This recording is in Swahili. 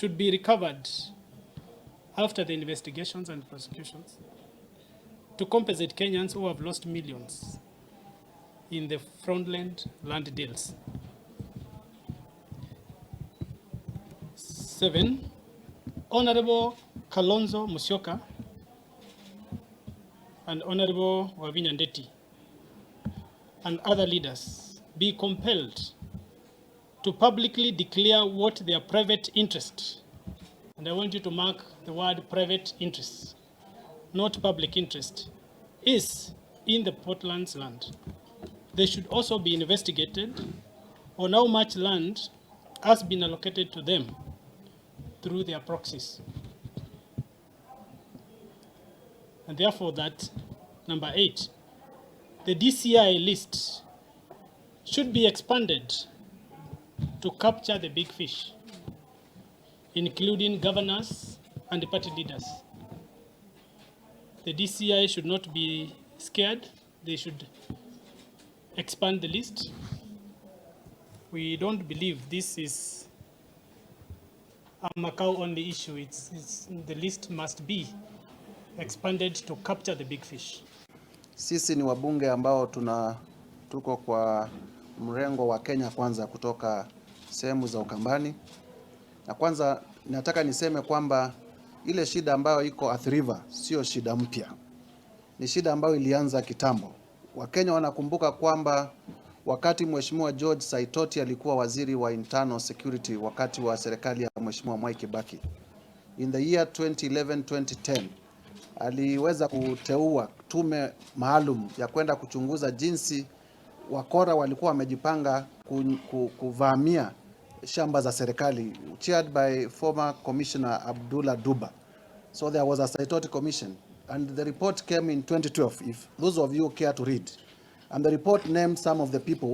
should be recovered after the investigations and prosecutions to compensate Kenyans who have lost millions in the fraudulent land deals. 7, Honorable Kalonzo Musyoka and Honorable WAVINYA NDETI and other leaders be compelled to publicly declare what their private interest, and I want you to mark the word private interest, not public interest, is in the Portland's land. They should also be investigated on how much land has been allocated to them through their proxies. And therefore that, number 8, the DCI list should be expanded to capture the big fish, including governors and the party leaders. The DCI should not be scared. They should expand the list. We don't believe this is a Macau-only issue. The list must be expanded to capture the big fish. Sisi ni wabunge ambao tuko kwa mrengo wa Kenya Kwanza kutoka sehemu za Ukambani. Na kwanza nataka niseme kwamba ile shida ambayo iko Athi River sio shida mpya. Ni shida ambayo ilianza kitambo. Wakenya wanakumbuka kwamba wakati Mheshimiwa George Saitoti alikuwa waziri wa internal security wakati wa serikali ya Mheshimiwa Mwai Kibaki, in the year 2011-2010 aliweza kuteua tume maalum ya kwenda kuchunguza jinsi wakora walikuwa wamejipanga kuvamia shamba za serikali, chaired by former Commissioner Abdullah Duba. So there was a Saitoti Commission, and the report came in 2012, if those of you care to read. And the report named some of the people who